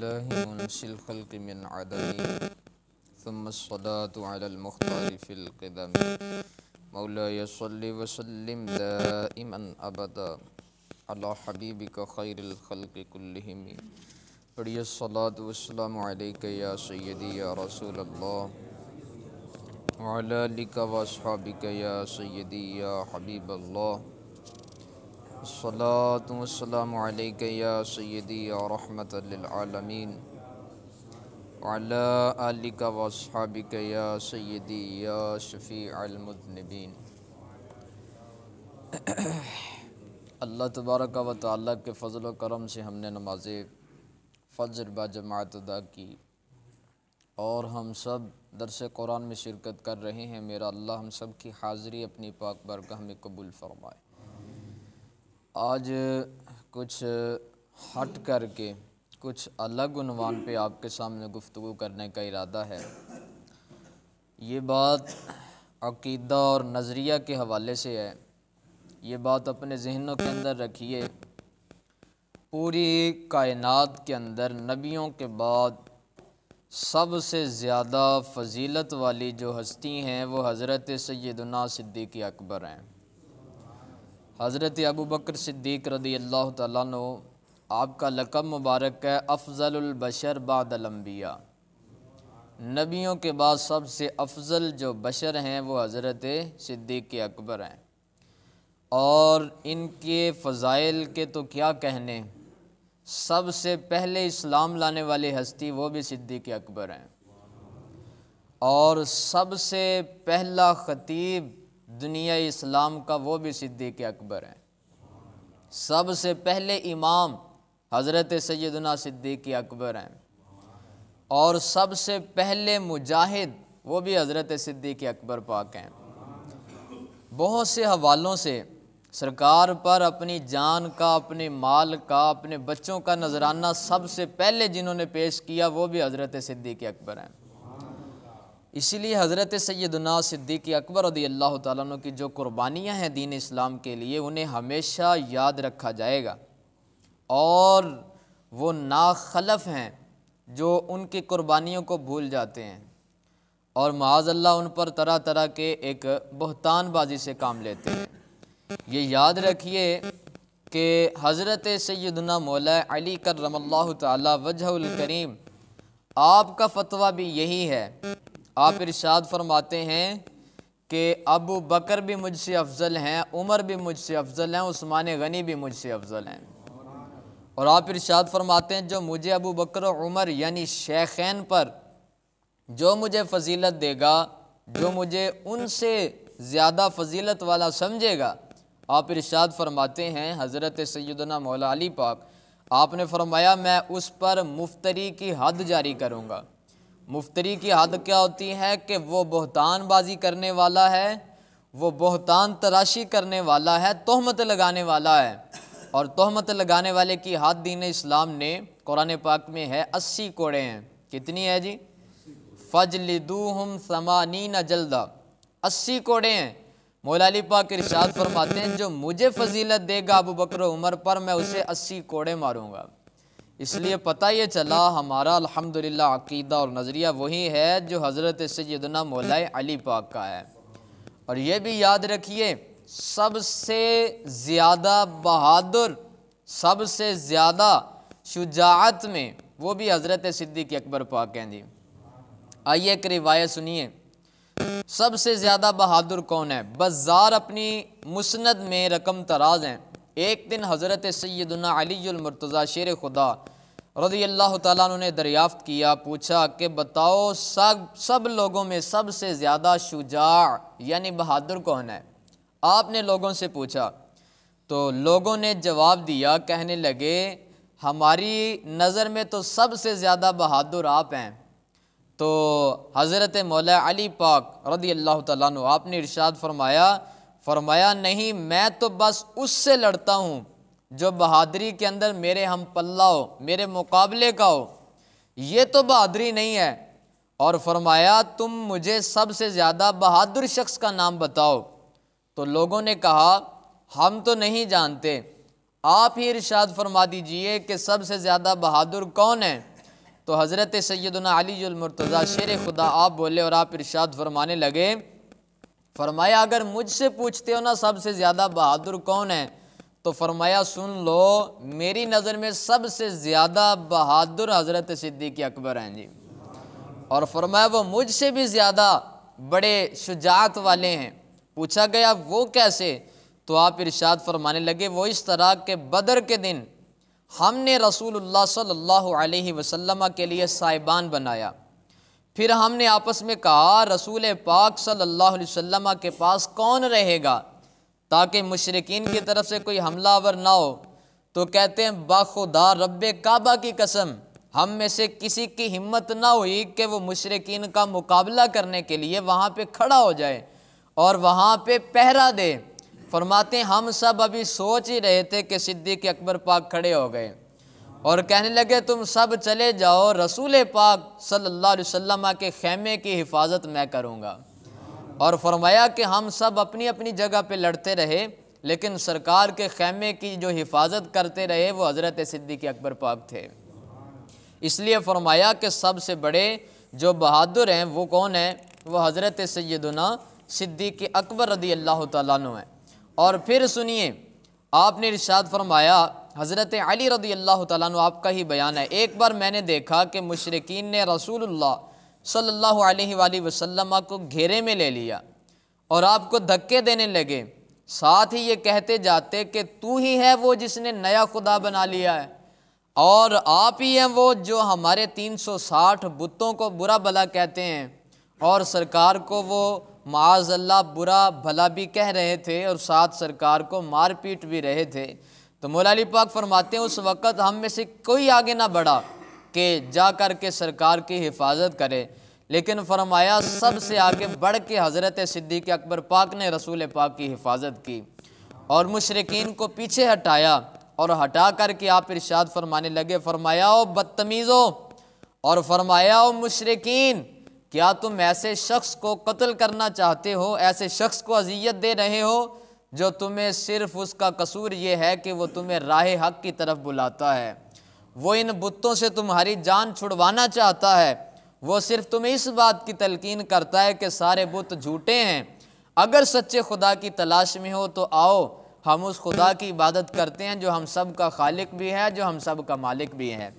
لله منشي الخلق من عدم ثم الصلاة على المختار في القدم مولاي صل وسلم دائما أبدا على حبيبك خير الخلق كلهم پڑھیے الصلاة والسلام عليك يا سيدي يا رسول الله وعلى آلك وأصحابك يا سيدي يا حبيب الله الصلاة والسلام عليك يا سيدي يا رحمة للعالمين وعلى آلك وأصحابك يا سيدي يا شفيع المذنبين۔ اللہ تبارک و تعالیٰ کے فضل و کرم سے ہم نے نماز فجر با جماعت ادا کی اور ہم سب درس قرآن میں شرکت کر رہے ہیں۔ میرا اللہ ہم سب کی حاضری اپنی پاک بارگاہ میں قبول فرمائے۔ آج کچھ ہٹ کر کے کچھ الگ عنوان پہ آپ کے سامنے گفتگو کرنے کا ارادہ ہے۔ یہ بات عقیدہ اور نظریہ کے حوالے سے ہے۔ یہ بات اپنے ذہنوں کے اندر رکھیے، پوری کائنات کے اندر نبیوں کے بعد سب سے زیادہ فضیلت والی جو ہستی ہیں وہ حضرت سیدنا صدیق اکبر ہیں۔ حضرت ابوبکر صدیق رضی اللہ تعالیٰ عنہ، آپ کا لقب مبارک ہے افضل البشر بعد الانبیاء۔ نبیوں کے بعد سب سے افضل جو بشر ہیں وہ حضرت صدیق اکبر ہیں، اور ان کے فضائل کے تو کیا کہنے۔ سب سے پہلے اسلام لانے والی ہستی وہ بھی صدیق اکبر ہیں، اور سب سے پہلا خطیب دنیا اسلام کا وہ بھی صدیق اکبر ہیں۔ سب سے پہلے امام حضرت سیدنا صدیق اکبر ہیں، اور سب سے پہلے مجاہد وہ بھی حضرت صدیق اکبر پاک ہیں۔ بہت سے حوالوں سے سرکار پر اپنی جان کا، اپنے مال کا، اپنے بچوں کا نذرانہ سب سے پہلے جنہوں نے پیش کیا وہ بھی حضرت صدیق اکبر ہیں۔ اسی لیے حضرت سیدنا صدیق اکبر رضی اللہ تعالیٰ عنہ کی جو قربانیاں ہیں دین اسلام کے لیے انہیں ہمیشہ یاد رکھا جائے گا، اور وہ ناخلف ہیں جو ان کی قربانیوں کو بھول جاتے ہیں اور معاذ اللہ ان پر طرح طرح کے ایک بہتان بازی سے کام لیتے ہیں۔ یہ یاد رکھیے کہ حضرت سیدنا مولا علی کرم اللہ تعالی وجہ الکریم، آپ کا فتویٰ بھی یہی ہے۔ آپ ارشاد فرماتے ہیں کہ ابو بکر بھی مجھ سے افضل ہیں، عمر بھی مجھ سے افضل ہیں، عثمان غنی بھی مجھ سے افضل ہیں، اور آپ ارشاد فرماتے ہیں جو مجھے ابو بکر و عمر یعنی شیخین پر جو مجھے فضیلت دے گا، جو مجھے ان سے زیادہ فضیلت والا سمجھے گا، آپ ارشاد فرماتے ہیں حضرت سیدنا مولا علی پاک، آپ نے فرمایا میں اس پر مفتری کی حد جاری کروں گا۔ مفتری کی حد کیا ہوتی ہے کہ وہ بہتان بازی کرنے والا ہے، وہ بہتان تراشی کرنے والا ہے، تہمت لگانے والا ہے، اور تہمت لگانے والے کی حد دین اسلام نے قرآن پاک میں ہے 80 کوڑے ہیں۔ کتنی ہے جی؟ فَجْلِدُوهُمْ 80 جلدہ، 80 کوڑے ہیں۔ مولا علی پاک ارشاد فرماتے ہیں جو مجھے فضیلت دے گا ابو بکر و عمر پر میں اسے 80 کوڑے ماروں گا۔ اس لیے پتہ یہ چلا ہمارا الحمدللہ عقیدہ اور نظریہ وہی ہے جو حضرت سیدنا مولا علی پاک کا ہے۔ اور یہ بھی یاد رکھیے سب سے زیادہ بہادر، سب سے زیادہ شجاعت میں وہ بھی حضرت صدیق اکبر پاک ہیں جی۔ آئیے ایک روایت سنیے، سب سے زیادہ بہادر کون ہے؟ بزار اپنی مسند میں رقم تراز ہیں۔ ایک دن حضرت سیدنا علی المرتضیٰ شیر خدا رضی اللہ تعالیٰ عنہ نے دریافت کیا، پوچھا کہ بتاؤ سب لوگوں میں سب سے زیادہ شجاع یعنی بہادر کون ہے؟ آپ نے لوگوں سے پوچھا تو لوگوں نے جواب دیا، کہنے لگے ہماری نظر میں تو سب سے زیادہ بہادر آپ ہیں۔ تو حضرت مولا علی پاک رضی اللہ تعالیٰ عنہ آپ نے ارشاد فرمایا نہیں، میں تو بس اس سے لڑتا ہوں جو بہادری کے اندر میرے ہم پلہ ہو، میرے مقابلے کا ہو، یہ تو بہادری نہیں ہے۔ اور فرمایا تم مجھے سب سے زیادہ بہادر شخص کا نام بتاؤ۔ تو لوگوں نے کہا ہم تو نہیں جانتے، آپ ہی ارشاد فرما دیجئے کہ سب سے زیادہ بہادر کون ہے؟ تو حضرت سیدنا علی المرتضیٰ شیر خدا آپ بولے اور آپ ارشاد فرمانے لگے، فرمایا اگر مجھ سے پوچھتے ہو نا سب سے زیادہ بہادر کون ہے، تو فرمایا سن لو میری نظر میں سب سے زیادہ بہادر حضرت صدیق اکبر ہیں جی۔ اور فرمایا وہ مجھ سے بھی زیادہ بڑے شجاعت والے ہیں۔ پوچھا گیا وہ کیسے، تو آپ ارشاد فرمانے لگے وہ اس طرح کہ بدر کے دن ہم نے رسول اللہ صلی اللہ علیہ وسلم کے لیے سائبان بنایا، پھر ہم نے آپس میں کہا رسول پاک صلی اللہ علیہ وسلم کے پاس کون رہے گا تاکہ مشرکین کی طرف سے کوئی حملہ آور نہ ہو، تو کہتے ہیں باخدا رب کعبہ کی قسم ہم میں سے کسی کی ہمت نہ ہوئی کہ وہ مشرکین کا مقابلہ کرنے کے لیے وہاں پہ کھڑا ہو جائے اور وہاں پہ پہرا دے۔ فرماتے ہیں ہم سب ابھی سوچ ہی رہے تھے کہ صدیق اکبر پاک کھڑے ہو گئے اور کہنے لگے تم سب چلے جاؤ، رسول پاک صلی اللہ علیہ وسلم کے خیمے کی حفاظت میں کروں گا۔ اور فرمایا کہ ہم سب اپنی اپنی جگہ پہ لڑتے رہے، لیکن سرکار کے خیمے کی جو حفاظت کرتے رہے وہ حضرت صدیق اکبر پاک تھے۔ اس لیے فرمایا کہ سب سے بڑے جو بہادر ہیں وہ کون ہیں، وہ حضرت سیدنا صدیق اکبر رضی اللہ تعالیٰ عنہ ہیں۔ اور پھر سنیے آپ نے ارشاد فرمایا، حضرت علی رضی اللہ تعالیٰ عنہ آپ کا ہی بیان ہے، ایک بار میں نے دیکھا کہ مشرکین نے رسول اللہ صلی اللہ علیہ وآلہ وسلم کو گھیرے میں لے لیا اور آپ کو دھکے دینے لگے، ساتھ ہی یہ کہتے جاتے کہ تو ہی ہے وہ جس نے نیا خدا بنا لیا ہے، اور آپ ہی ہیں وہ جو ہمارے 360 بتوں کو برا بھلا کہتے ہیں، اور سرکار کو وہ معاذ اللہ برا بھلا بھی کہہ رہے تھے اور ساتھ سرکار کو مار پیٹ بھی رہے تھے۔ تو مولا علی پاک فرماتے ہیں اس وقت ہم میں سے کوئی آگے نہ بڑھا کہ جا کر کے سرکار کی حفاظت کرے، لیکن فرمایا سب سے آگے بڑھ کے حضرت صدیق اکبر پاک نے رسول پاک کی حفاظت کی اور مشرکین کو پیچھے ہٹایا، اور ہٹا کر کے آپ ارشاد فرمانے لگے، فرمایا او بدتمیزو، اور فرمایا او مشرکین، کیا تم ایسے شخص کو قتل کرنا چاہتے ہو، ایسے شخص کو اذیت دے رہے ہو جو تمہیں صرف اس کا قصور یہ ہے کہ وہ تمہیں راہ حق کی طرف بلاتا ہے، وہ ان بتوں سے تمہاری جان چھڑوانا چاہتا ہے، وہ صرف تمہیں اس بات کی تلقین کرتا ہے کہ سارے بت جھوٹے ہیں، اگر سچے خدا کی تلاش میں ہو تو آؤ ہم اس خدا کی عبادت کرتے ہیں جو ہم سب کا خالق بھی ہے، جو ہم سب کا مالک بھی ہے،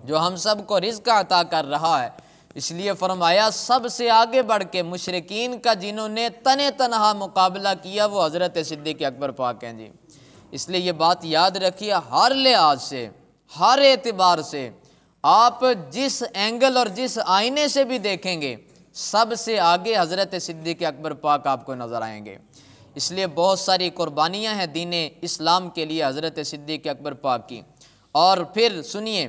جو ہم سب کو رزق عطا کر رہا ہے۔ اس لیے فرمایا سب سے آگے بڑھ کے مشرکین کا جنہوں نے تنے تنہا مقابلہ کیا وہ حضرت صدیق اکبر پاک ہیں جی۔ اس لیے یہ بات یاد رکھیے، ہر لحاظ سے، ہر اعتبار سے، آپ جس اینگل اور جس آئینے سے بھی دیکھیں گے سب سے آگے حضرت صدیق اکبر پاک آپ کو نظر آئیں گے۔ اس لیے بہت ساری قربانیاں ہیں دین اسلام کے لیے حضرت صدیق اکبر پاک کی۔ اور پھر سنیے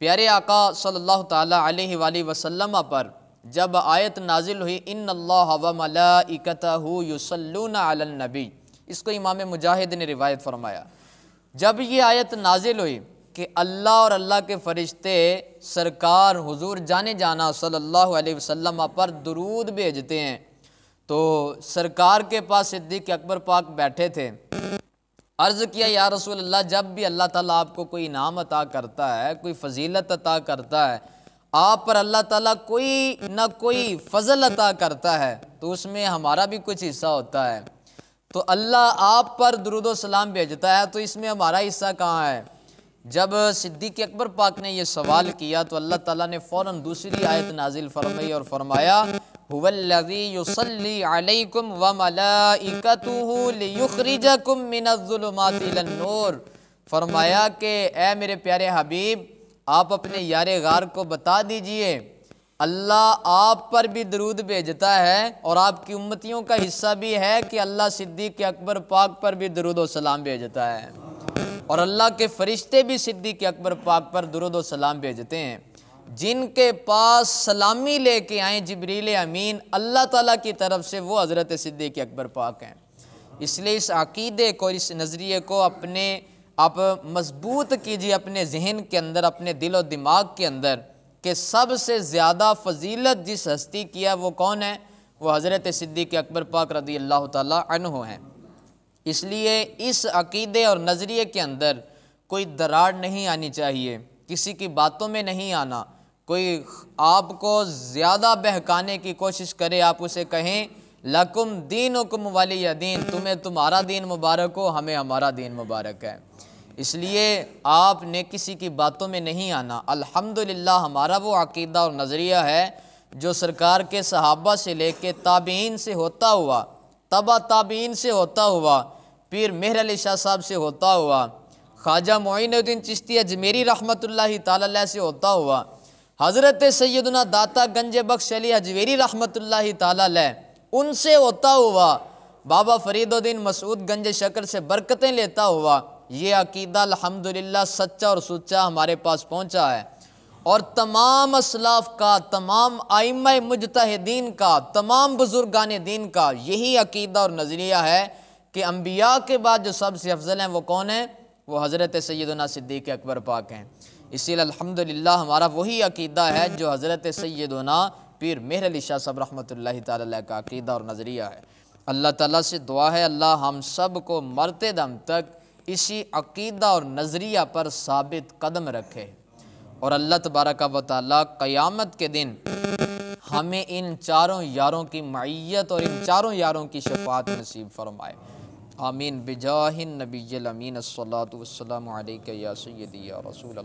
پیارے آقا صلی اللہ تعالیٰ علیہ وآلہ وسلم پر جب آیت نازل ہوئی ان اللہ و ملائکتہ یصلون علی النبی، اس کو امام مجاہد نے روایت فرمایا، جب یہ آیت نازل ہوئی کہ اللہ اور اللہ کے فرشتے سرکار حضور جانے جانا صلی اللہ علیہ وسلم پر درود بھیجتے ہیں، تو سرکار کے پاس صدیق اکبر پاک بیٹھے تھے، عرض کیا یا رسول اللہ جب بھی اللہ تعالیٰ آپ کو کوئی انعام عطا کرتا ہے، کوئی فضیلت عطا کرتا ہے، آپ پر اللہ تعالیٰ کوئی نہ کوئی فضل عطا کرتا ہے تو اس میں ہمارا بھی کچھ حصہ ہوتا ہے، تو اللہ آپ پر درود و سلام بھیجتا ہے تو اس میں ہمارا حصہ کہاں ہے؟ جب صدیق اکبر پاک نے یہ سوال کیا تو اللہ تعالیٰ نے فوراً دوسری آیت نازل فرمائی اور فرمایا هو الذی یصلی علیکم وملائکتہ لیخرجکم من الظلمات الی النور، فرمایا کہ اے میرے پیارے حبیب آپ اپنے یار غار کو بتا دیجئے اللہ آپ پر بھی درود بھیجتا ہے اور آپ کی امتیوں کا حصہ بھی ہے کہ اللہ صدیق اکبر پاک پر بھی درود و سلام بھیجتا ہے، اور اللہ کے فرشتے بھی صدیق اکبر پاک پر درود و سلام بھیجتے ہیں، جن کے پاس سلامی لے کے آئیں جبریل امین اللہ تعالیٰ کی طرف سے وہ حضرت صدیق اکبر پاک ہیں۔ اس لیے اس عقیدے کو، اس نظریے کو آپ مضبوط کیجیے اپنے ذہن کے اندر، اپنے دل و دماغ کے اندر، کہ سب سے زیادہ فضیلت جس ہستی کی ہے وہ کون ہے؟ وہ حضرت صدیق اکبر پاک رضی اللہ تعالیٰ عنہ ہیں۔ اس لیے اس عقیدے اور نظریے کے اندر کوئی دراڑ نہیں آنی چاہیے، کسی کی باتوں میں نہیں آنا، کوئی آپ کو زیادہ بہکانے کی کوشش کرے، آپ اسے کہیں لکم دینکم ولی دین، تمہیں تمہارا دین مبارک ہو، ہمیں ہمارا دین مبارک ہے۔ اس لیے آپ نے کسی کی باتوں میں نہیں آنا۔ الحمدللہ ہمارا وہ عقیدہ اور نظریہ ہے جو سرکار کے صحابہ سے لے کے تابعین سے ہوتا ہوا، تبع تابعین سے ہوتا ہوا، پیر مہر علی شاہ صاحب سے ہوتا ہوا، خواجہ معین الدین چشتی اجمیری رحمۃ اللہ تعالی علیہ سے ہوتا ہوا، حضرت سیدنا داتا گنج بخش علی حجویری رحمۃ اللہ تعالی علیہ ان سے ہوتا ہوا، بابا فرید الدین مسعود گنج شکر سے برکتیں لیتا ہوا، یہ عقیدہ الحمدللہ سچا اور سچا ہمارے پاس پہنچا ہے۔ اور تمام اسلاف کا، تمام ائمہ مجتہدین کا، تمام بزرگان دین کا یہی عقیدہ اور نظریہ ہے کہ انبیاء کے بعد جو سب سے افضل ہیں وہ کون ہیں؟ وہ حضرت سیدنا صدیق اکبر پاک ہیں۔ اسی لیے الحمدللہ ہمارا وہی عقیدہ ہے جو حضرت سیدنا پیر مہر علی شاہ صاحب رحمۃ اللہ تعالی علیہ کا عقیدہ اور نظریہ ہے۔ اللہ تعالیٰ سے دعا ہے اللہ ہم سب کو مرتے دم تک اسی عقیدہ اور نظریہ پر ثابت قدم رکھے، اور اللہ تبارک و تعالیٰ قیامت کے دن ہمیں ان چاروں یاروں کی معیت اور ان چاروں یاروں کی شفاعت نصیب فرمائے، آمین بجاہ النبی الامین الصلاۃ والسلام علیک یا سیدی یا رسول اللہ۔